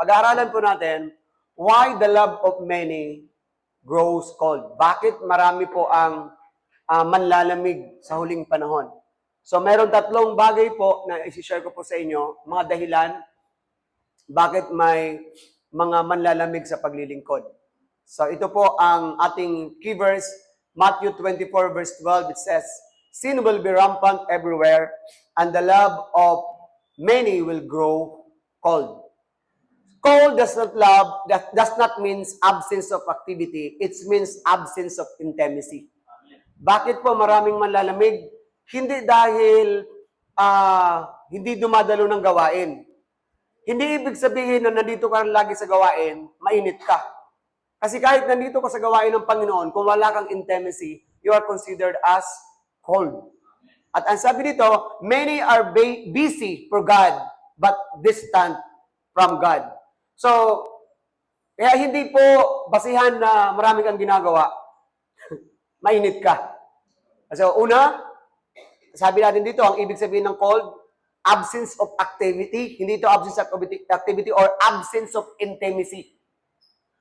Pag-aaralan po natin, why the love of many grows cold. Bakit marami po ang manlalamig sa huling panahon? So, meron tatlong bagay po na isi-share ko po sa inyo, mga dahilan bakit may mga manlalamig sa paglilingkod. So, ito po ang ating key verse, Matthew 24 verse 12. It says, sin will be rampant everywhere, and the love of many will grow cold. Cold does not means absence of activity. It means absence of intimacy. Bakit po maraming manlalamig? Hindi dahil hindi dumadalo ng gawain. Hindi ibig sabihin na nandito ka lagi sa gawain, mainit ka. Kasi kahit nandito ka sa gawain ng Panginoon, kung wala kang intimacy, you are considered as cold. At ang sabi dito, many are busy for God, but distant from God. So, kaya hindi po basihan na marami kang ginagawa, mainit ka. So, una, sabi natin dito, ang ibig sabihin ng cold, absence of activity. Hindi ito absence of activity or absence of intimacy.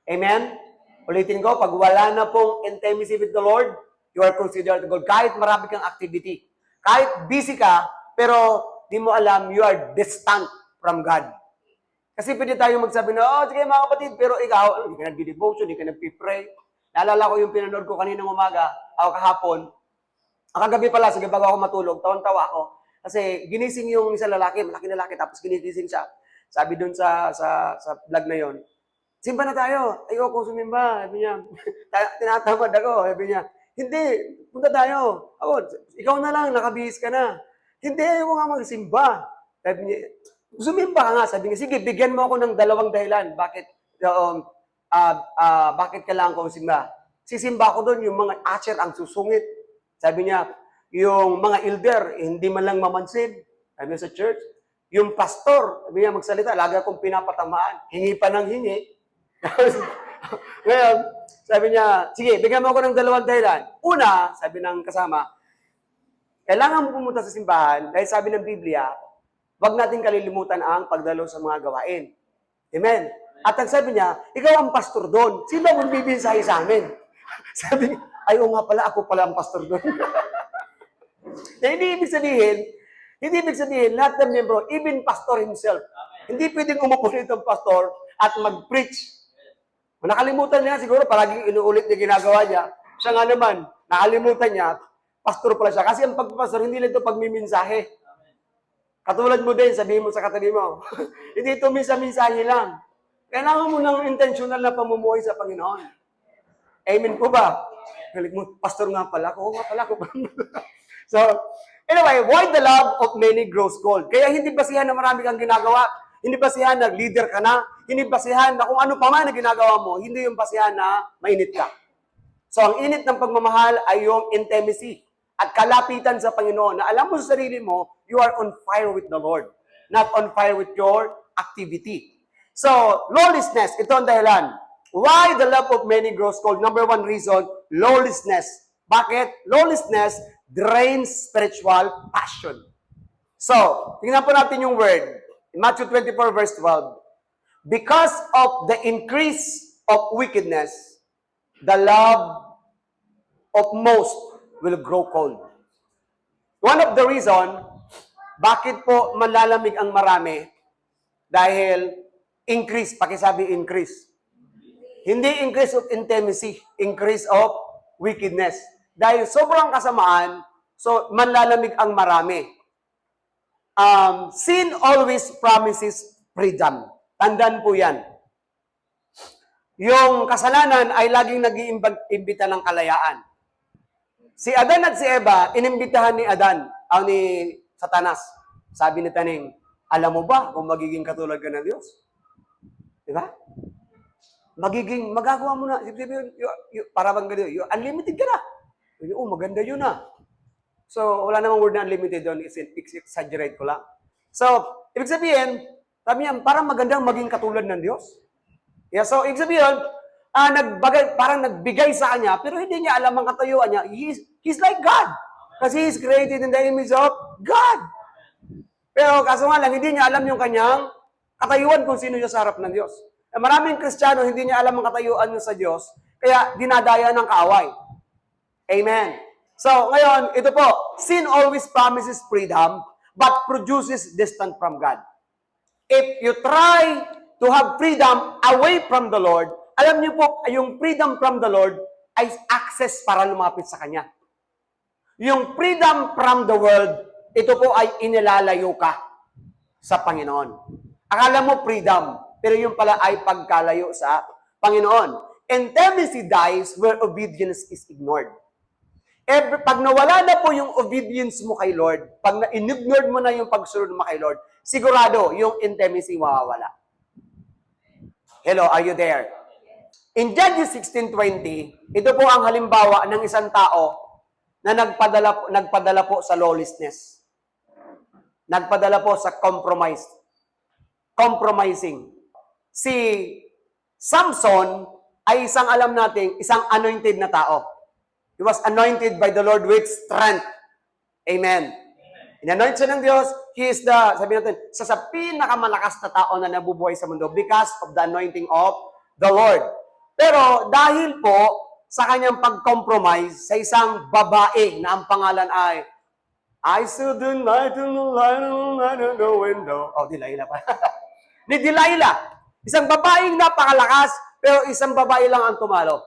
Amen? Ulitin ko, pag wala na pong intimacy with the Lord, you are considered cold. Kahit marami kang activity. Kahit busy ka, pero di mo alam, you are distant from God. Kasi pwede tayo magsabi na, oh, sige mga kapatid, pero ikaw, hindi ka nag-devotion, hindi ka nag-pray. Naalala ko yung pinanood ko kaninang umaga, o kahapon. Ang kagabi pala, sige bago ako matulog, tawan-tawa ako. Kasi ginising yung isang lalaki, malaking lalaki, tapos ginising siya. Sabi dun sa vlog na yon, simba na tayo. Ayoko sumimba. Sabi niya, tinatamad ako. Sabi niya, hindi, punta tayo. Ako, ikaw na lang, nakabihis ka na. Hindi, ayoko nga magsimba. Sabi niya, sumimba ka nga. Sabi niya, sige, bigyan mo ako ng dalawang dahilan. Bakit kailangan ko simba? Sisimba ko doon, yung mga usher ang susungit. Sabi niya, yung mga elder, hindi man lang mamansin. Sabi niya sa church. Yung pastor, sabi niya magsalita, lagi akong pinapatamaan. Hingi pa ng hingi. Ngayon, sabi niya, sige, bigyan mo ako ng dalawang dahilan. Una, sabi ng kasama, kailangan mo pumunta sa simbahan dahil sabi ng Biblia, wag natin kalilimutan ang pagdalo sa mga gawain. Amen. At ang sabi niya, ikaw ang pastor doon. Sino ang bibinsahe sa amin? Sabi niya, ayaw nga pala, ako pala ang pastor doon. Hindi ibig sabihin, lahat ng membro, even pastor himself, hindi pwedeng umupo nito ang pastor at mag-preach. Nakalimutan niya, siguro palaging inuulit niya ginagawa niya. Siya nga naman, nakalimutan niya, pastor pala siya. Kasi ang pagpastor, hindi lang ito pagmiminsahe. Katulad mo din, sabihin mo sa katabi mo, hindi ito minsa-minsahe lang. Kailangan mo ng intentional na pamumuhay sa Panginoon. Amen po ba? Galit mo, pastor nga pala. Oo nga pala. So, anyway, why the love of many grows cold? Kaya hindi basihan na marami kang ginagawa. Hindi basihan na leader ka na. Hindi basihan na kung ano pa man na ginagawa mo. Hindi yung basihan na mainit ka. So, ang init ng pagmamahal ay yung intimacy at kalapitan sa Panginoon na alam mo sa sarili mo, you are on fire with the Lord. Not on fire with your activity. So, lawlessness, ito ang dahilan. Why the love of many grows cold? Number one reason, lawlessness. Bakit? Lawlessness drains spiritual passion. So, tingnan po natin yung word. In Matthew 24 verse 12. Because of the increase of wickedness, the love of most will grow cold. One of the reason, bakit po malalamig ang marami? Dahil increase, pakisabi increase. Hindi increase of intimacy, increase of wickedness. Dahil sobrang kasamaan, so manlalamig ang marami. Sin always promises freedom. Tandaan po yan. Yung kasalanan ay laging nag-iimbita ng kalayaan. Si Adan at si Eva, inimbitahan ni Adan, ni Satanas. Sabi ni Taning, alam mo ba kung magiging katulad ka ng Diyos? Di ba? Magagawa mo na, para bang gano'n, unlimited ka na. Oh, maganda yun na. So, wala namang word na unlimited doon, exaggerate ko lang. So, ibig sabihin, sabi niya, parang magandang maging katulad ng Diyos. Yeah, so, ibig sabihin, parang nagbigay sa kanya, pero hindi niya alam ang katayuan niya. He's like God. Kasi he's created in the image of God. Pero kaso nga lang, hindi niya alam yung kanyang katayuan kung sino siya sa harap ng Diyos. Maraming Kristiyano, hindi niya alam ang katayuan niya sa Diyos, kaya dinadaya ng kaaway. Amen. So, ngayon, ito po, sin always promises freedom, but produces distance from God. If you try to have freedom away from the Lord, alam niyo po, yung freedom from the Lord ay access para lumapit sa Kanya. Yung freedom from the world, ito po ay inilalayo ka sa Panginoon. Akala mo freedom, pero yung pala ay pagkalayo sa Panginoon. Intimacy dies where obedience is ignored. Pag nawala na po yung obedience mo kay Lord, pag na-ignored mo na yung pagsunod mo kay Lord, sigurado yung intimacy mawawala. Hello, are you there? In Judges 16:20, ito po ang halimbawa ng isang tao na nagpadala po sa lawlessness. Nagpadala po sa compromising. Si Samson ay isang alam nating, isang anointed na tao. He was anointed by the Lord with strength. Amen. In-anoint siya ng Diyos, he is the, sabi natin, sa pinakamalakas na tao na nabubuhay sa mundo because of the anointing of the Lord. Pero dahil po sa kanyang pag-compromise sa isang babae na ang pangalan ay I saw the light in the light of the window. Oh, Delilah pa. Ni Delilah. Isang babaeng napakalakas, pero isang babae lang ang tumalo.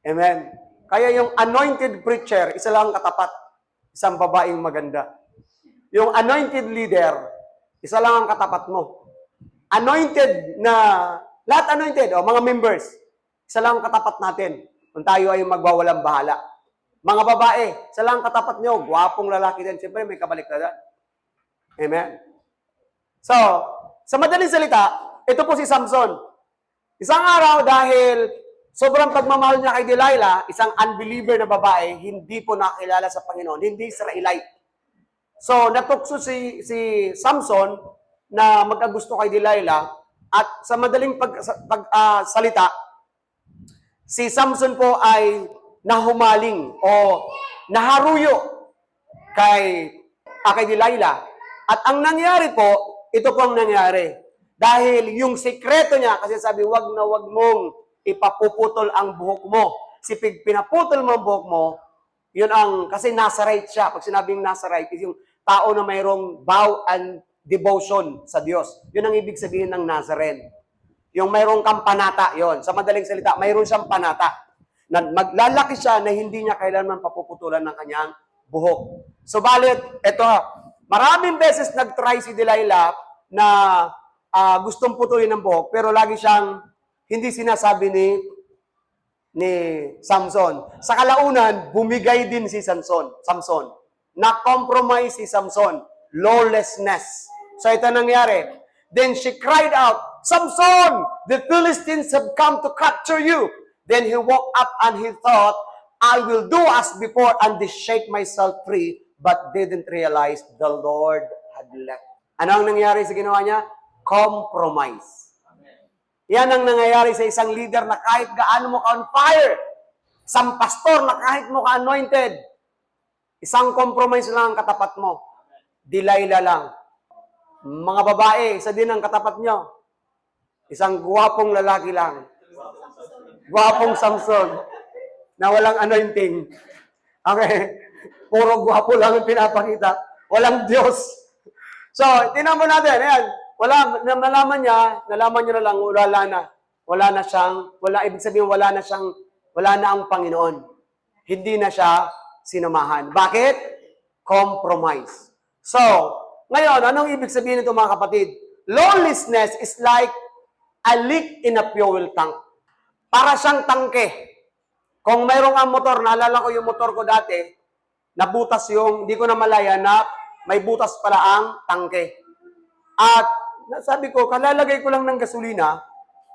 Amen. Kaya yung anointed preacher, isa lang katapat. Isang babaeng maganda. Yung anointed leader, isa lang ang katapat mo. Anointed na, lahat anointed, mga members, isa lang ang katapat natin kung tayo ay magwawalang bahala. Mga babae, isa lang ang katapat nyo, gwapong lalaki din. Siyempre, may kabaliktaran. Amen. So, sa madaling salita, ito po si Samson. Isang araw dahil sobrang pagmamahal niya kay Delilah, isang unbeliever na babae, hindi po nakilala sa Panginoon, hindi Israelite. So, natukso si Samson na magkagusto kay Delilah at sa madaling salita, si Samson po ay nahumaling o naharuyo kay Delilah. At ang nangyari po, ito po ang nangyari. Dahil yung sekreto niya, kasi sabi, wag na wag mong ipapuputol ang buhok mo. Si pinaputol mo ang buhok mo, yun ang, kasi Nazarite siya. Pag sinabing Nazarite, is yung tao na mayroong vow and devotion sa Diyos. Yun ang ibig sabihin ng Nazarene. Yung mayroong kang panata, yun. Sa madaling salita, mayroon siyang panata. Na maglalaki siya na hindi niya kailanman papuputulan ng kanyang buhok. So, balit, eto maraming beses nag-try si Delilah na gustong putulin ng buhok, pero lagi siyang hindi sinasabi ni Samson. Sa kalaunan, bumigay din si Samson. Na-compromise si Samson. Lawlessness. So ito nangyari. Then she cried out, Samson, the Philistines have come to capture you. Then he woke up and he thought, I will do as before and shake myself free, but didn't realize the Lord had left. Ano ang nangyari sa ginawa niya? Compromise. Yan ang nangyayari sa isang leader na kahit gaano mo ka on fire, isang pastor na kahit mo ka anointed, isang compromise lang ang katapat mo. Delilah lang. Mga babae, isa din ang katapat nyo. Isang guwapong lalaki lang. Guwapong Samson na walang anointing. Okay? Puro guwapo lang ang pinapakita. Walang Diyos. So, tinan mo natin. Ayan. Nalaman niya na lang, wala na siyang, ibig sabihin, wala na ang Panginoon. Hindi na siya sinamahan. Bakit? Compromise. So, ngayon, anong ibig sabihin nito mga kapatid? Lawlessness is like a leak in a fuel tank. Para siyang tangke. Kung mayroong ang motor, naalala ko yung motor ko dati, nabutas hindi ko na malaya na may butas pala ang tangke. At sabi ko, kalalagay ko lang ng gasolina,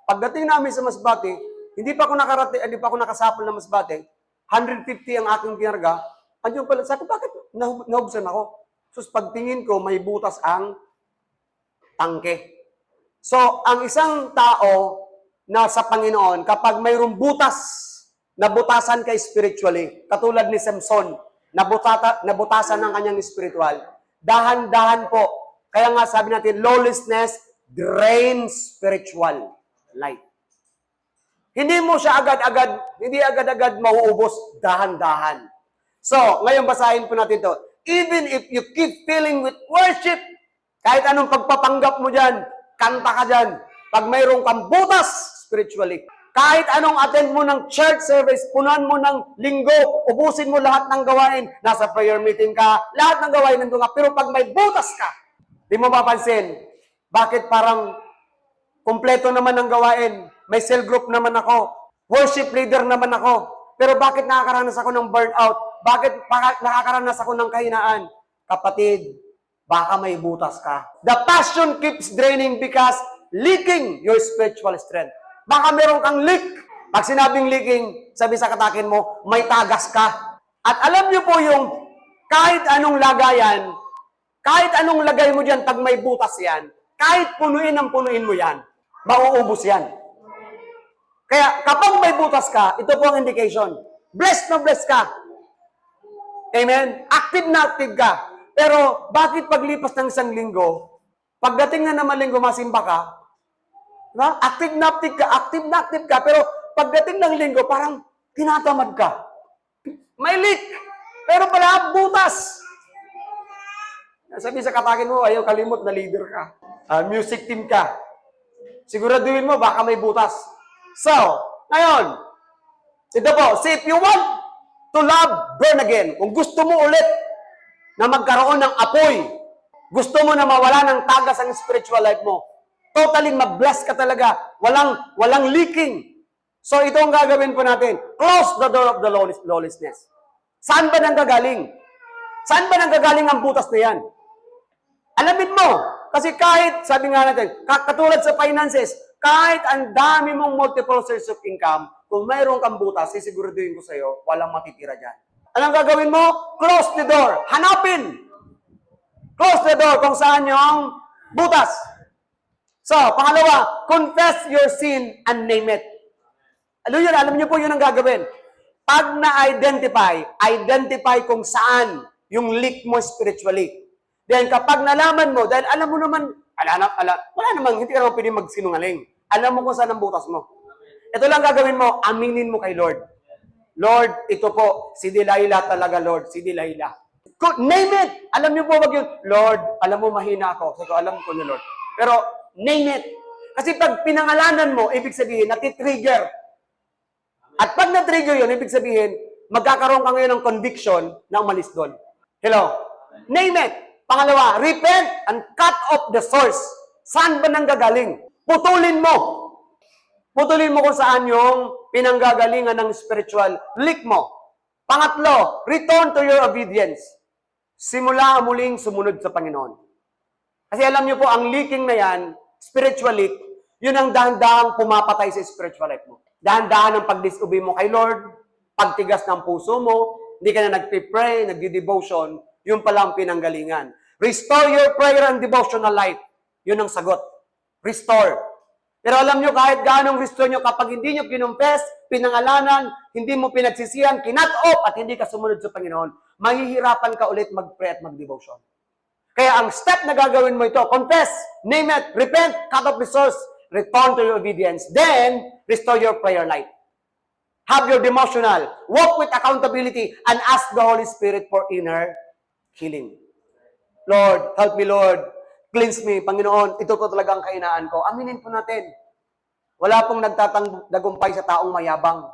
pagdating namin sa Masbate, hindi pa ako nakasapol ng Masbate, 150 ang aking kinarga, andyan pala, sabi ko, bakit nahubsan ako? So, pagtingin ko, may butas ang tangke. So, ang isang tao na sa Panginoon, kapag mayroong butas, nabutasan ka spiritually, katulad ni Samson, nabutasan ng kanyang spiritual, dahan-dahan po. Kaya nga sabi natin, lawlessness drains spiritual life. Hindi mo siya hindi agad-agad mauubos, dahan-dahan. So, ngayon basahin po natin to. Even if you keep filling with worship, kahit anong pagpapanggap mo dyan, kanta ka dyan, pag mayroong kang butas spiritually, kahit anong attend mo ng church service, punuan mo ng linggo, ubusin mo lahat ng gawain, nasa prayer meeting ka, lahat ng gawain nandun ka, pero pag may butas ka, di mo mapansin, bakit parang kumpleto naman ang gawain, may cell group naman ako, worship leader naman ako, pero bakit nakakaranas ako ng burnout? Bakit nakakaranas ako ng kahinaan? Kapatid, baka may butas ka. The passion keeps draining because leaking your spiritual strength. Baka meron kang leak. Pag sinabing leaking, sabi sa katakin mo, may tagas ka. At alam niyo po yung kahit anong lagayan, kahit anong lagay mo dyan, pag may butas yan, kahit punuin mo yan, mauubos yan. Kaya kapag may butas ka, ito po ang indication. Blessed na blessed ka. Amen? Active na active ka. Pero bakit paglipas ng isang linggo, pagdating na naman linggo, masimba ka, diba? Active na active ka, pero pagdating ng linggo, parang tinatamad ka. May leak, pero pala butas. Sabi sa katakin mo, ayaw kalimot na leader ka. Music team ka. Siguraduhin mo, baka may butas. So, ngayon, ito po, see, if you want to love, burn again. Kung gusto mo ulit na magkaroon ng apoy, gusto mo na mawala ng tagas ang spiritual life mo, totally mag-bless ka talaga, walang leaking. So, ito ang gagawin po natin. Close the door of the lawlessness. Saan ba nanggagaling? Saan ba nanggagaling ang butas na yan? Alamin mo. Kasi kahit, sabi nga natin, katulad sa finances, kahit ang dami mong multiple sources of income, kung mayroon kang butas, sisiguraduhin ko sa'yo, walang matitira dyan. Anong gagawin mo? Close the door. Hanapin. Close the door kung saan yung butas. So, pangalawa, confess your sin and name it. Alam niyo po yun ang gagawin. Pag identify kung saan yung leak mo spiritually. Then kapag nalaman mo, dahil alam mo naman, wala namang, hindi ka naman pwede magsinungaling. Alam mo kung saan ang butas mo. Ito lang gagawin mo, aminin mo kay Lord. Lord, ito po, si Delilah talaga, Lord, si Delilah. Name it! Alam niyo po wag yun, Lord, alam mo mahina ako. So, alam ko ni Lord. Pero, name it. Kasi pag pinangalanan mo, ibig sabihin, natitrigger. At pag na-trigger yun, ibig sabihin, magkakaroon ka ngayon ng conviction na umalis doon. Hello? Name it. Pangalawa, repent and cut off the source. Saan ba nanggagaling? Putulin mo. Putulin mo kung saan yung pinanggagalingan ng spiritual leak mo. Pangatlo, return to your obedience. Simula muling sumunod sa Panginoon. Kasi alam niyo po, ang leaking na yan, spiritual leak, yun ang dahan-dahang pumapatay sa spiritual life mo. Dahan-dahan ang pag-disobey mo kay Lord, pagtigas ng puso mo, hindi ka na nag-pray, nag-devotion, yun pala ang pinanggalingan. Restore your prayer and devotional life. Yun ang sagot. Restore. Pero alam nyo, kahit gaanong restore nyo, kapag hindi nyo kinumpes, pinangalanan, hindi mo pinagsisihan, kinat-off, at hindi ka sumunod sa Panginoon, mahihirapan ka ulit mag-pray at mag-devotion. Kaya ang step na gagawin mo ito, confess, name it, repent, cut off the source, return to your obedience, then restore your prayer life. Have your devotional, walk with accountability, and ask the Holy Spirit for inner healing. Lord, help me, Lord. Cleanse me, Panginoon. Ito po talaga ang kahinaan ko. Aminin po natin. Wala pong nagtatagumpay sa taong mayabang.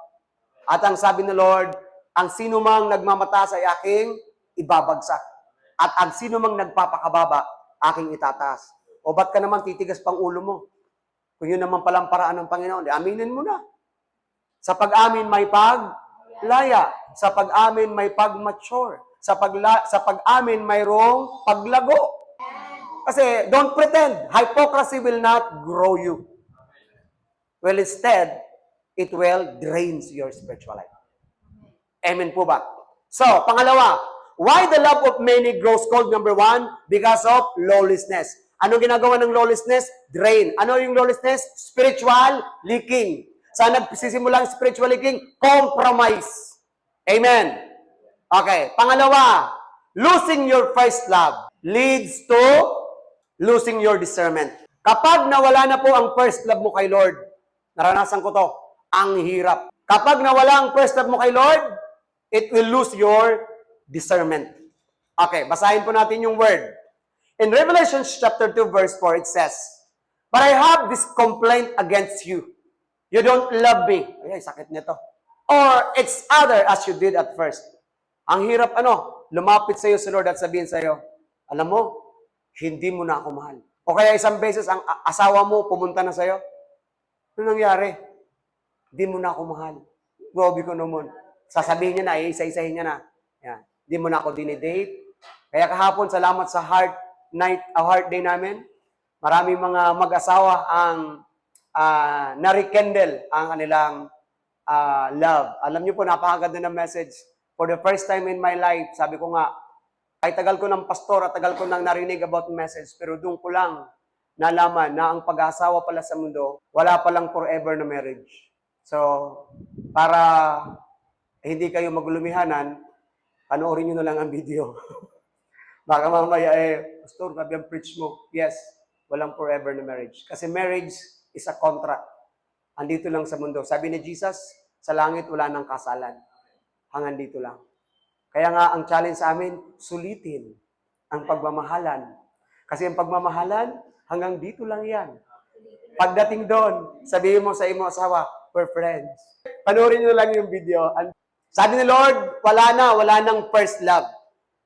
At ang sabi ng Lord, ang sino mang nagmamataas ay aking ibabagsak. At ang sino mang nagpapakababa, aking itataas. O ba't ka naman titigas pang ulo mo? Kung yun naman palang paraan ng Panginoon, aminin mo na. Sa pag-amin may paglaya. Sa pag-amin may pag-mature. Sa pag-amin mayroong paglago. Kasi don't pretend. Hypocrisy will not grow you. Well, instead, it will drain your spiritual life. Amen po ba? So, pangalawa, why the love of many grows cold? Number one, because of lawlessness. Ano ginagawa ng lawlessness? Drain. Ano yung lawlessness? Spiritual leaking. Saan nagsisimula ang spiritual leaking? Compromise. Amen. Okay. Pangalawa, losing your first love leads to losing your discernment. Kapag nawala na po ang first love mo kay Lord, naranasan ko to, ang hirap. Kapag nawala ang first love mo kay Lord, it will lose your discernment. Okay, basahin po natin yung word. In Revelation chapter 2 verse 4, it says, "But I have this complaint against you. You don't love me." Ay, sakit nito. "Or it's other as you did at first." Ang hirap lumapit sa iyo si Lord at sabihin sa iyo, alam mo, hindi mo na ako mahal. O kaya isang beses ang asawa mo pumunta na sa iyo. Ano nangyari? Hindi mo na ako mahal. Grabe ko naman. Sasabihin niya na, isa-isahin niya na. Yan. Hindi mo na ako dinidate. Kaya kahapon, salamat sa heart day namin. Maraming mga mag-asawa ang na-rekindle ang kanilang love. Alam niyo po, napakaganda ng message. For the first time in my life, sabi ko nga, ay tagal ko ng pastor at tagal ko nang narinig about message, pero doon ko lang nalaman na ang pag-asawa pala sa mundo, wala palang forever na marriage. So, para hindi kayo maglumihanan, panoorin nyo na lang ang video. Baka mamaya Pastor, gabi ang preach mo. Yes, walang forever na marriage. Kasi marriage is a contract. Andito lang sa mundo. Sabi ni Jesus, sa langit wala nang kasalan. Hanggang dito lang. Kaya nga, ang challenge sa amin, sulitin ang pagmamahalan. Kasi ang pagmamahalan, hanggang dito lang yan. Pagdating doon, sabihin mo sa iyong asawa, we're friends. Panoorin nyo lang yung video. Sabi ni Lord, wala nang first love.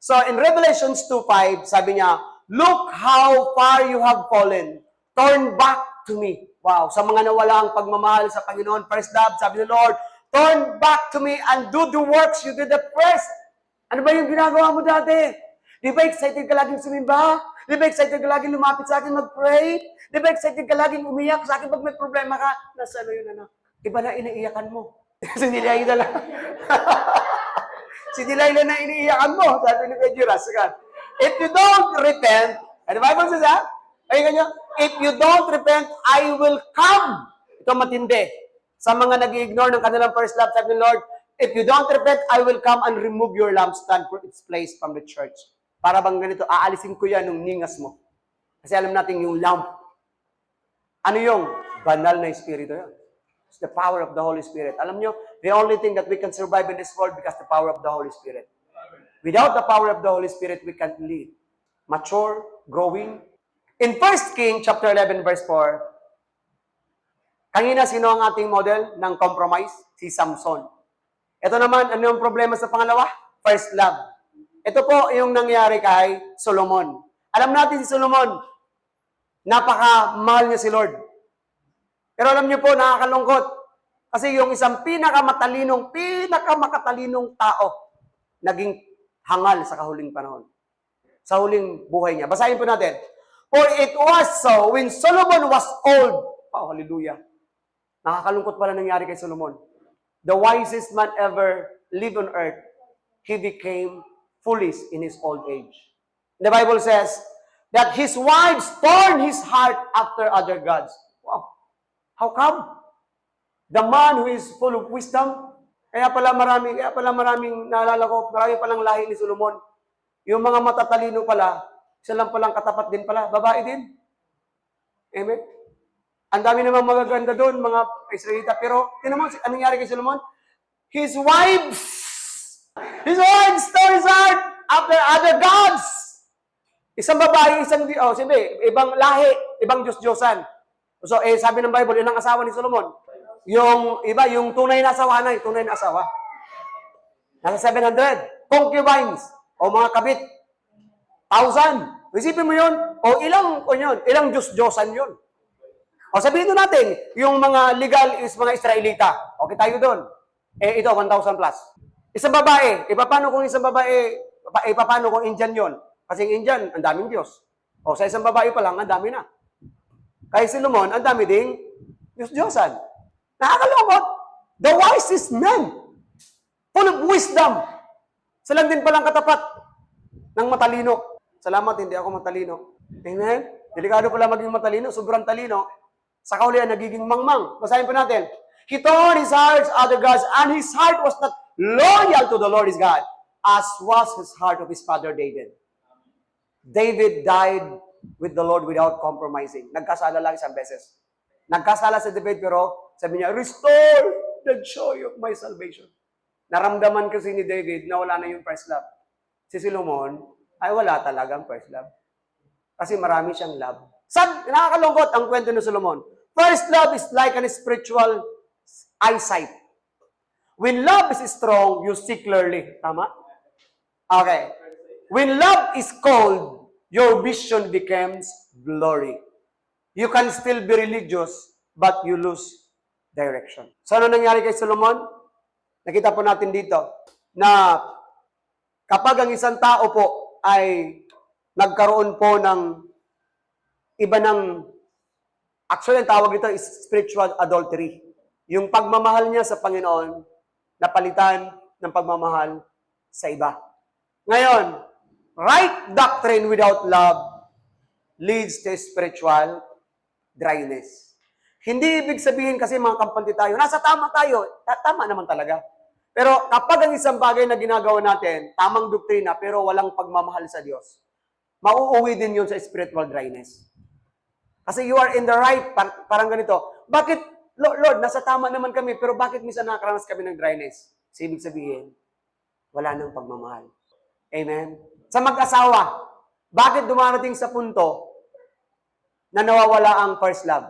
So in Revelations 2:5, sabi niya, "Look how far you have fallen. Turn back to me." Wow, sa mga nawala ang pagmamahal sa Panginoon, first love, sabi ni Lord, "Turn back to me and do the works you did at first." Ano ba yung ginagawa mo dati? Di ba excited ka laging sumimba? Di ba excited ka laging lumapit sa akin mag-pray? Di ba excited ka laging umiyak sa akin pag may problema ka? Nasaan yun, anak? Iba na iniiyakan mo. Si Delilah lang. Si Delilah na iniiyakan mo. Sabi ni Kuya Jiras. If you don't repent, and the Bible says that, if you don't repent, I will come. Ito matindi. Sa mga nag-ignore ng kanilang first love, sabi ni Lord, if you don't repent, I will come and remove your lampstand from its place from the church. Para bang ganito, aalisin ko yan nung ningas mo. Kasi alam natin yung lamp. Ano yung? Banal na espiritu yan. It's the power of the Holy Spirit. Alam nyo, the only thing that we can survive in this world because the power of the Holy Spirit. Without the power of the Holy Spirit, we can't live. Mature, growing. In 1 King chapter 11 verse 4, kanina sino ang ating model ng compromise? Si Samson. Ito naman, ano yung problema sa pangalawa? First love. Ito po yung nangyari kay Solomon. Alam natin si Solomon, napakamahal niya si Lord. Pero alam niyo po, nakakalungkot. Kasi yung isang pinakamatalinong tao, naging hangal sa kahuling panahon. Sa huling buhay niya. Basahin po natin. For it was so, when Solomon was old. Oh, hallelujah. Nakakalungkot pala nangyari kay Solomon. The wisest man ever lived on earth, he became foolish in his old age. The Bible says that his wives torn his heart after other gods. Wow. How come? The man who is full of wisdom, kaya pala maraming naalala ko, marami palang lahi ni Solomon. Yung mga matatalino pala, isa lang palang katapat din pala, babae din. Amen? Ang dami namang magaganda doon, mga Israelita. Pero, tinan mo, anong nangyari kay Solomon? His wives tore his heart after other gods. Isang babae, siyempre, ibang lahi, ibang Diyos-Diyosan. So, sabi ng Bible, yun ang asawa ni Solomon. Yung iba, yung tunay na asawa na, tunay na asawa. Nasa 700. Concubines, o mga kabit. 1,000. Isipin mo yun, ilang Diyos-Diyosan yun. O sabihin natin, yung mga legal is mga Israelita. Okay tayo doon. Ito, 1,000 plus. Isang babae, paano kung isang babae, paano kung Indian yon? Kasi yung Indian, ang daming Diyos. O sa isang babae pa lang, ang dami na. Kay Solomon, ang dami ding Diyos-Diyosan. Nakakalungkot. The wisest man. Full of wisdom. Sila din palang katapat ng matalino. Salamat, hindi ako matalino. Amen? Delikado pala maging matalino. Sobrang talino. Sa kaulian, nagiging mangmang. Basahin po natin. He torn his heart to other gods, and his heart was not loyal to the Lord his God, as was his heart of his father David. David died with the Lord without compromising. Nagkasala lang isang beses. Nagkasala sa debate pero sabi niya, restore the joy of my salvation. Naramdaman kasi ni David na wala na yung first love. Si Solomon ay wala talagang first love. Kasi marami siyang love. Nakakalungkot ang kwento ni Solomon. First love is like an spiritual eyesight. When love is strong, you see clearly. Tama? Okay. When love is cold, your vision becomes blurry. You can still be religious, but you lose direction. So, ano nangyari kay Solomon? Nakita po natin dito na kapag ang isang tao po ay nagkaroon po ng iba ng, actually, ang tawag dito is spiritual adultery. Yung pagmamahal niya sa Panginoon, napalitan ng pagmamahal sa iba. Ngayon, right doctrine without love leads to spiritual dryness. Hindi ibig sabihin kasi mga kampante tayo, nasa tama tayo, tama naman talaga. Pero kapag ang isang bagay na ginagawa natin, tamang doktrina pero walang pagmamahal sa Diyos, mauuwi din yun sa spiritual dryness. Kasi you are in the right, parang ganito. Bakit, Lord, nasa tama naman kami, pero bakit minsan nakakaranas kami ng dryness? So, ibig sabihin, wala nang pagmamahal. Amen? Sa mag-asawa, bakit dumarating sa punto na nawawala ang first love?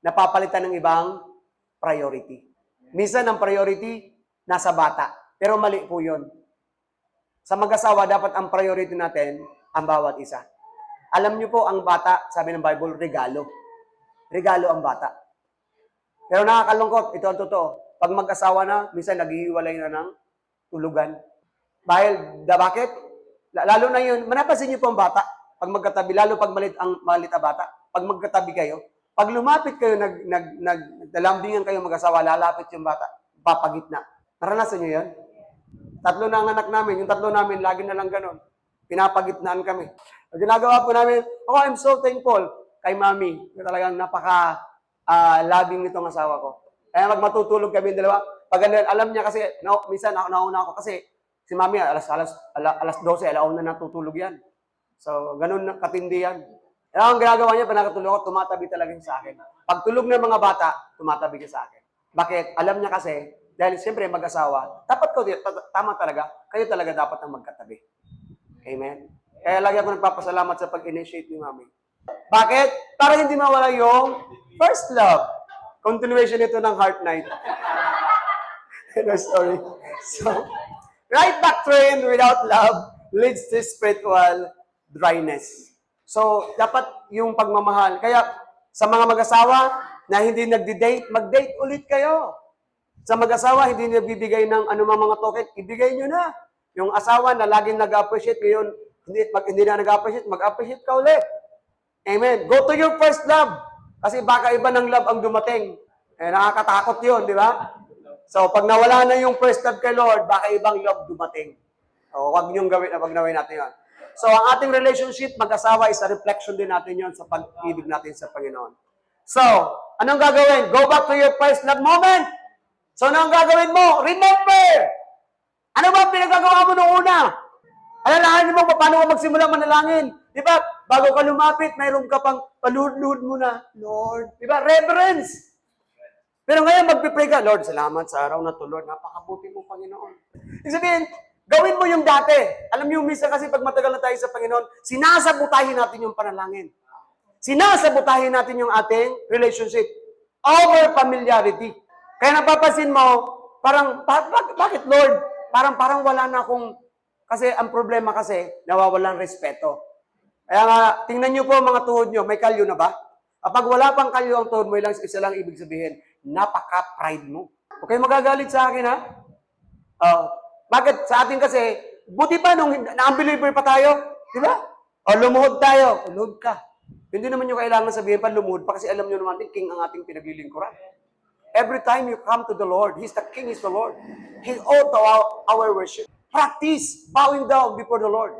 Napapalitan ng ibang priority. Minsan ang priority, nasa bata. Pero mali po yun. Sa mag-asawa, dapat ang priority natin, ang bawat isa. Alam niyo po, ang bata, sabi ng Bible, regalo. Regalo ang bata. Pero nakakalungkot, ito ang totoo. Pag mag-asawa na, minsan naghihiwalay na ng tulugan. Bakit? Lalo na yun, manapansin niyo po ang bata, pag magkatabi, lalo pag malit ang bata, pag magkatabi kayo, pag lumapit kayo, nagdalambingan kayo mag-asawa, lalapit yung bata, papagitna. Naranasan niyo yan? 3 na ang anak namin, yung 3 namin, lagi na lang ganun. Pinapagitnaan kami. Ang ginagawa po namin, I'm so thankful kay Mami. Talagang labing nitong asawa ko. Kaya matutulog kami dalawa. Pag alam niya kasi, minsan nauna ako kasi si Mami, alas 12, alaon na natutulog yan. So, ganun na katindi yan. Kaya ang ginagawa niya, panakatulog ako, tumatabi talaga sa akin. Pag tulog ng mga bata, tumatabi ka sa akin. Bakit? Alam niya kasi, dahil siyempre mag-asawa, tama talaga, kayo talaga dapat ang magkatabi. Amen? Kaya lagi ako nagpapasalamat sa pag-initiate ni Mami. Bakit? Para hindi mawala yung first love. Continuation ito ng Heart Night. No story. So, right doctrine without love leads to spiritual dryness. So, dapat yung pagmamahal. Kaya, sa mga mag-asawa na hindi nagdi-date, mag-date ulit kayo. Sa mag-asawa, hindi nagbibigay ng anumang mga token, ibigay nyo na. Yung asawa na laging nag-appreciate, ngayon, hindi na nag-appreciate, mag-appreciate ka ulit. Amen. Go to your first love. Kasi baka iba ng love ang dumating. Nakakatakot yun, di ba? So, pag nawala na yung first love kay Lord, baka ibang love dumating. So, wag niyong gawin natin yun. So, ang ating relationship, mag-asawa, is a reflection din natin yun sa pag-ibig natin sa Panginoon. So, anong gagawin? Go back to your first love moment. So, anong gagawin mo? Remember! Ano ba ang pinagagawa mo noong una? Alalahanin mo paano mo magsimula manalangin. Di ba? Bago ka lumapit, mayroon ka pang paluhod-luhod muna. Lord. Di ba? Reverence. Pero ngayon, magpipray ka, Lord, salamat sa araw na to, Lord. Napakabuti mo, Panginoon. Ibig sabihin, gawin mo yung dati. Alam niyo, minsan kasi pag matagal na tayo sa Panginoon, sinasabutahin natin yung panalangin. Sinasabutahin natin yung ating relationship. Over familiarity. Kaya napapansin mo, parang, bakit, Lord? Parang wala na akong, kasi ang problema kasi, nawawalan respeto. Kaya nga, tingnan niyo po mga tuhod niyo, may kalyo na ba? Kapag wala pang kalyo ang tuhod mo, isa lang ibig sabihin, napaka-pride mo. Okay, magagalit sa akin, ha? Bakit? Sa atin kasi, buti pa nung na-unbeliever pa tayo, di ba? Lumuhod tayo. Lumuhod ka. Hindi naman nyo kailangan sabihin pa lumuhod pa kasi alam nyo naman, king ang ating pinaglilingkuran. Every time you come to the Lord, He's the King, He's the Lord. He ought to our worship. Practice bowing down before the Lord.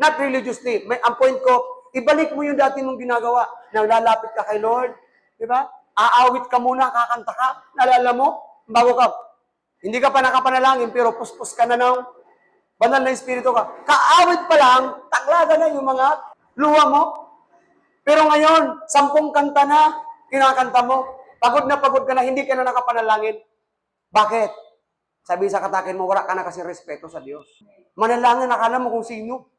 Not religiously. Ang point ko, ibalik mo yung dati mong ginagawa. Naglalapit ka kay Lord. Di ba? Aawit ka muna, kakanta ka. Nalala mo? Bago ka. Hindi ka pa nakapanalangin, pero puspos ka na ng banal na espiritu ka. Kaawit pa lang, taklaga na yung mga luha mo. Pero ngayon, 10 kanta na, kinakanta mo. Pagod ka na, hindi ka na nakapanalangin. Bakit? Sabi sa katakin mo, wala ka na kasi respeto sa Diyos. Manalangin, akala mo kung sino.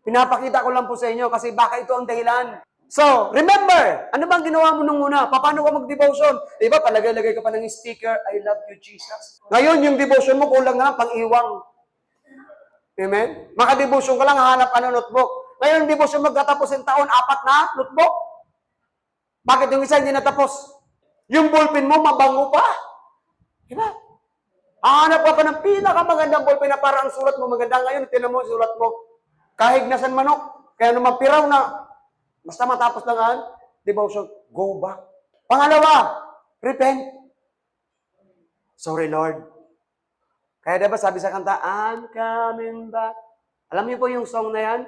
Pinapakita ko lang po sa inyo kasi baka ito ang dahilan. So, remember, ano bang ginawa mo nung una? Paano ka mag-devotion? Diba, palagay-lagay ka pa ng sticker, I love you, Jesus. Ngayon, yung devotion mo, kulang nga, pang-iwang. Amen? Maka-devotion ka lang, hanap ka ng notebook. Ngayon, devotion magkatapos ng taon, 4 na notebook. Bakit yung isa hindi natapos? Yung ballpen mo, mabango pa. Diba? Hanap ka pa ng pinakamagandang ballpen na para ang sulat mo maganda. Ngayon, tinan mo, sulat mo, kahignasan manok. Kaya naman piraw na. Basta matapos lang ang devotion, go back. Pangalawa, repent. Sorry, Lord. Kaya diba sabi sa kanta, I'm coming back. Alam niyo po yung song na yan?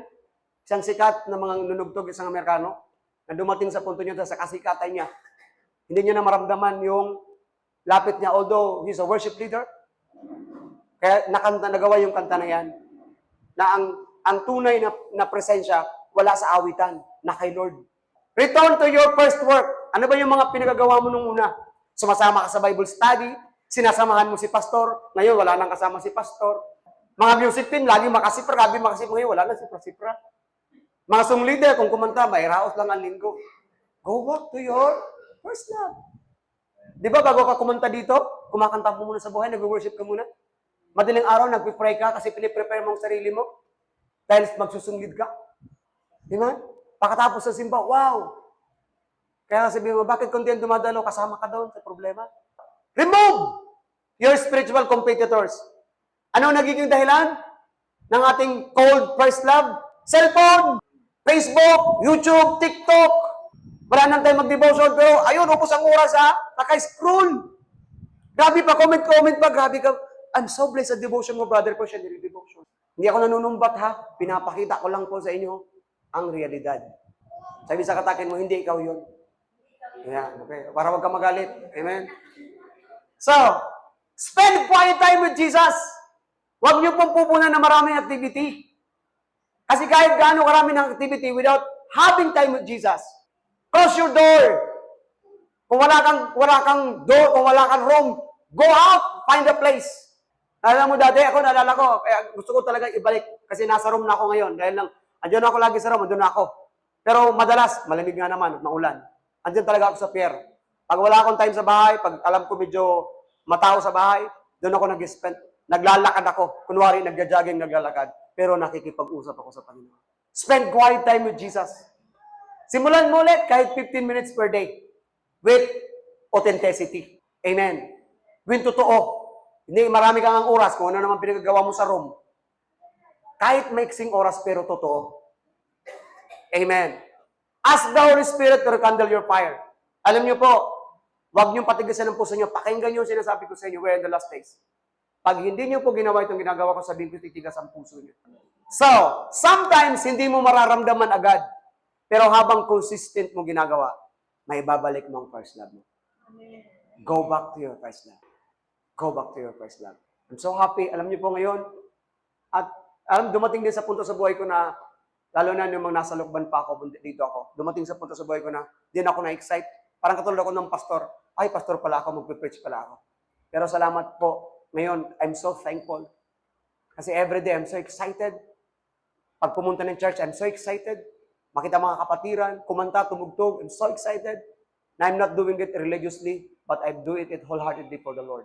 Isang sikat na mga nunugtog, isang Amerikano, na dumating sa punto niya sa kasikatan niya. Hindi niya na maramdaman yung lapit niya, although he's a worship leader. Kaya nagawa yung kanta na yan. Na ang tunay na presensya, wala sa awitan, na kay Lord. Return to your first work. Ano ba yung mga pinagagawa mo nung una? Sumasama ka sa Bible study, sinasamahan mo si pastor, ngayon wala nang kasama si pastor. Mga music team, lagi makasipra, ngayon wala na sipra-sipra. Mga song leader, kung kumanta, may raos lang ang linggo. Go back to your first love. Di ba bago ka kumanta dito, kumakanta mo muna sa buhay, nag-worship ka muna. Madaling araw, nag-pray ka kasi piniprepare mo ang sarili mo. Dahil magsusungid ka. Di ba? Pagkatapos sa simba, wow! Kaya sabihin mo, bakit kundi ang dumadalo, kasama ka doon sa problema? Remove your spiritual competitors. Ano nagiging dahilan ng ating cold first love? Cellphone, Facebook, YouTube, TikTok. Wala nang tayo mag-devotion, pero ayun, upos ang oras ha, naka-scroll. Grabe pa, comment pa, grabe ka. I'm so blessed sa devotion mo, brother ko siya, devotion. Hindi ako nanunumbat ha, pinapakita ko lang po sa inyo ang realidad. Sabi sa katakin mo, hindi ikaw yun. Yeah, okay. Para wag ka magalit. Amen? So, spend quiet time with Jesus. Huwag niyo pong pupunan ng maraming activity. Kasi kahit gaano karami ng activity without having time with Jesus, close your door. Kung wala kang door, kung wala kang room, go out, find a place. Alam mo dati, naalala ko, kaya gusto ko talaga ibalik kasi nasa room na ako ngayon. Dahil lang, andyan ako lagi sa room, andyan ako. Pero madalas, malamig nga naman, maulan. Andyan talaga ako sa pier. Pag wala akong time sa bahay, pag alam ko medyo matao sa bahay, doon ako nag-spend. Naglalakad ako. Kunwari, nagja-jogging, naglalakad. Pero nakikipag-usap ako sa Panginoon. Spend quiet time with Jesus. Simulan mo ulit kahit 15 minutes per day with authenticity. Amen. With totoo. Hindi, marami kang ang oras kung ano naman pinagagawa mo sa room. Kahit maiksing oras pero totoo. Amen. Ask the Holy Spirit to rekindle your fire. Alam niyo po, huwag niyong patigasan ng puso niyo. Pakinggan niyo yung sinasabi ko sa inyo, we're in the last days. Pag hindi niyo po ginawa itong ginagawa ko, sabihin ko, titigas ang puso niyo. So, sometimes, hindi mo mararamdaman agad. Pero habang consistent mo ginagawa, may babalik mo ang first love mo. Go back to your first love. Go back to your first love. I'm so happy. Alam niyo po ngayon, at dumating din sa punto sa buhay ko na, lalo na yung mga nasa Lukban pa ako, dito ako, dumating sa punto sa buhay ko na, din ako na-excite. Parang katulad ako ng pastor. Ay, pastor pala ako, magpe-preach pala ako. Pero salamat po. Ngayon, I'm so thankful. Kasi everyday, I'm so excited. Pag pumunta ng church, I'm so excited. Makita mga kapatiran, kumanta, tumugtog, I'm so excited. Na I'm not doing it religiously, but I do it wholeheartedly for the Lord.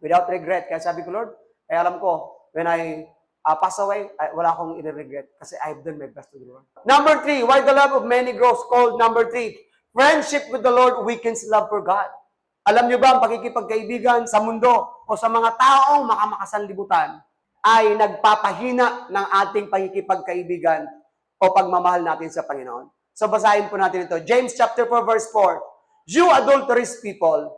Without regret. Kaya sabi ko, Lord, alam ko, when I pass away, wala akong i-regret kasi I've done my best to the Lord. Number 3, why the love of many grows cold? Number 3, friendship with the Lord weakens love for God. Alam niyo ba, ang pakikipagkaibigan sa mundo o sa mga taong makamasanlibutan ay nagpapahina ng ating pakikipagkaibigan o pagmamahal natin sa Panginoon. So basahin po natin ito. James chapter 4 verse 4. You adulterous people,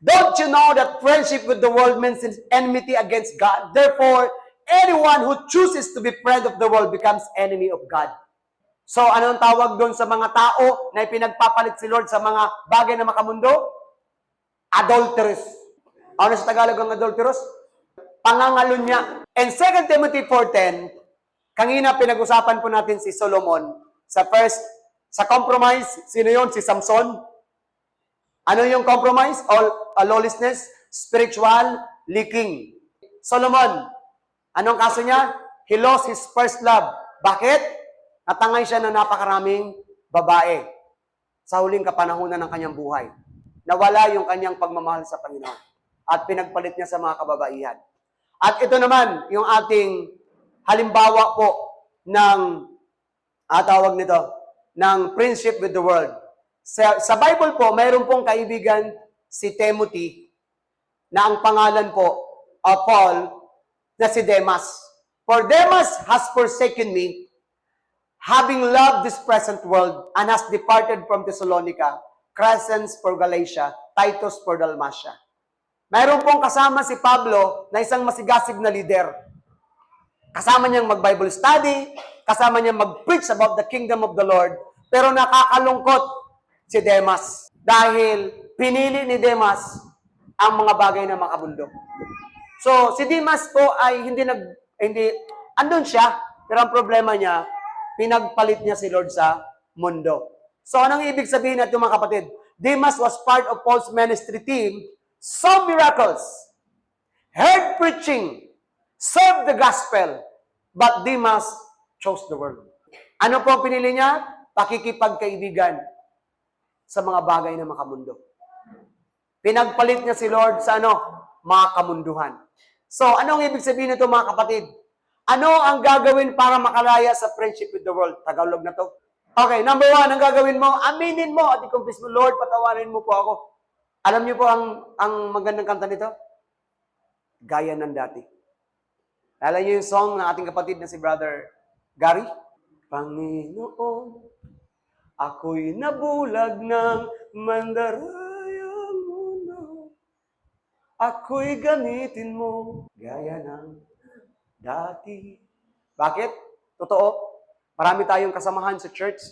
don't you know that friendship with the world means enmity against God? Therefore, anyone who chooses to be friend of the world becomes enemy of God. So, anong tawag doon sa mga tao na ipinagpapalit si Lord sa mga bagay na makamundo? Adulterous. Ano sa Tagalog ang adulterous? Pangangalunya. And 2 Timothy 4:10, kanina pinag-usapan po natin si Solomon sa 1 Sa compromise, sino yon? Si Samson. Ano yung compromise? Lawlessness, spiritual leaking. Solomon, anong kaso niya? He lost his first love. Bakit? Natangay siya ng napakaraming babae sa huling kapanahunan ng kanyang buhay. Nawala yung kanyang pagmamahal sa Panginoon at pinagpalit niya sa mga kababaihan. At ito naman, yung ating halimbawa po ng tawag nito, ng friendship with the world. Sa Bible po, mayroon pong kaibigan si Timothy na ang pangalan po Paul na si Demas. For Demas has forsaken me, having loved this present world, and has departed from Thessalonica, Crescens for Galatia, Titus for Dalmatia. Mayroon pong kasama si Pablo na isang masigasig na leader. Kasama niyang mag-Bible study, kasama niyang mag-preach about the kingdom of the Lord, pero nakakalungkot si Demas dahil pinili ni Demas ang mga bagay na makabundok. So, si Demas po ay andun siya, pero ang problema niya, pinagpalit niya si Lord sa mundo. So, anong ibig sabihin natin mga kapatid? Demas was part of Paul's ministry team, saw miracles, heard preaching, served the gospel, but Demas chose the world. Ano po ang pinili niya? Pakikipagkaibigan sa mga bagay na makamundo. Pinagpalit niya si Lord sa mga kamunduhan. So, anong ibig sabihin nito mga kapatid? Ano ang gagawin para makalaya sa friendship with the world? Tagalog na to. Okay, number 1, ang gagawin mo, aminin mo at i-confess mo, Lord, patawarin mo po ako. Alam niyo po ang magandang kanta nito? Gaya ng dati. Alam niyo yung song ng ating kapatid na si Brother Gary? Panginoon, ako'y nabulag ng mandarayang mundo. Ako'y gamitin mo gaya ng dati. Bakit? Totoo. Marami tayong kasamahan sa church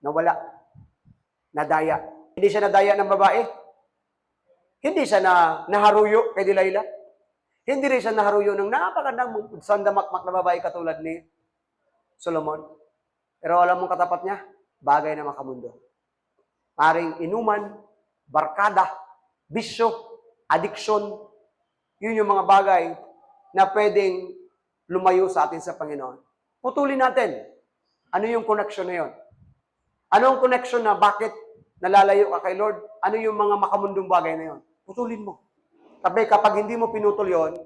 na wala. Nadaya. Hindi siya nadaya ng babae. Hindi siya naharuyo kay Delilah. Hindi rin siya naharuyo ng napakandang sandamakmak na babae katulad ni Solomon. Pero alam mong katapat niya, bagay na makamundo. Maring inuman, barkada, bisyo, addiction, yun yung mga bagay na pwedeng lumayo sa atin sa Panginoon. Putulin natin. Ano yung connection na yun? Ano ang connection na bakit nalalayo ka kay Lord? Ano yung mga makamundong bagay na yun? Putulin mo. Sabi, kapag hindi mo pinutol yun,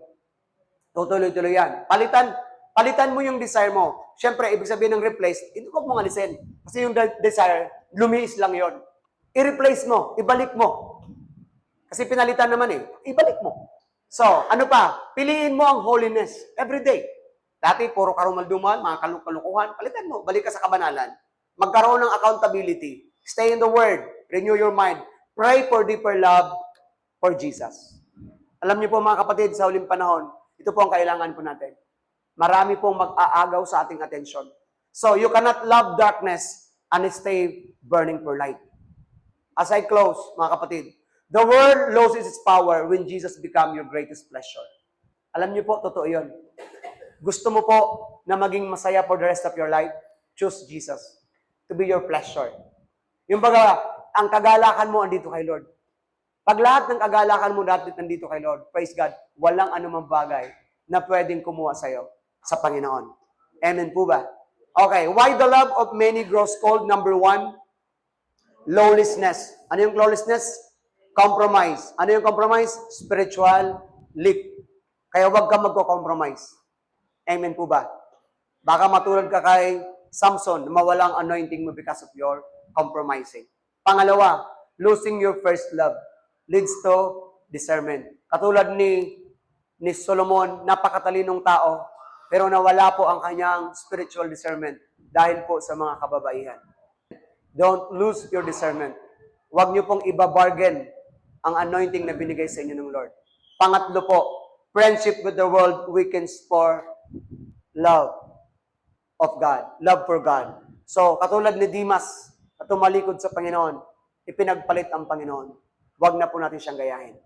tutuloy-tuloy yan. Palitan mo yung desire mo. Siyempre, ibig sabihin ng replace, hindi ko mong alisin. Kasi yung desire, lumiis lang yon. I-replace mo, ibalik mo. Kasi pinalitan naman ibalik mo. So, ano pa? Piliin mo ang holiness every day. Dati, puro karumalduman, mga kalukuhan, palitan mo, balik ka sa kabanalan. Magkaroon ng accountability. Stay in the Word. Renew your mind. Pray for deeper love for Jesus. Alam niyo po mga kapatid, sa huling panahon, ito po ang kailangan po natin. Marami pong mag-aagaw sa ating atensyon. So, you cannot love darkness and stay burning for light. As I close, mga kapatid, the world loses its power when Jesus become your greatest pleasure. Alam niyo po, totoo yun. Gusto mo po na maging masaya for the rest of your life? Choose Jesus to be your pleasure. Yung baga, ang kagalakan mo andito kay Lord. Pag lahat ng kagalakan mo nandito kay Lord, praise God, walang anumang bagay na pwedeng kumuha sa'yo sa Panginoon. Amen po ba? Okay, why the love of many grows cold? Number 1, lawlessness. Ano yung lawlessness? Compromise. Ano yung compromise? Spiritual leak. Kaya huwag ka magko-compromise. Amen po ba? Baka matulad ka kay Samson, mawalang anointing mo because of your compromising. Pangalawa, losing your first love leads to discernment. Katulad ni Solomon, napakatalinong tao, pero nawala po ang kanyang spiritual discernment dahil po sa mga kababaihan. Don't lose your discernment. Huwag niyo pong ibabargain ang anointing na binigay sa inyo ng Lord. Pangatlo po, friendship with the world weakens for love of God, love for God. So, katulad ni Demas, na tumalikod sa Panginoon, ipinagpalit ang Panginoon. Huwag na po natin siyang gayahin.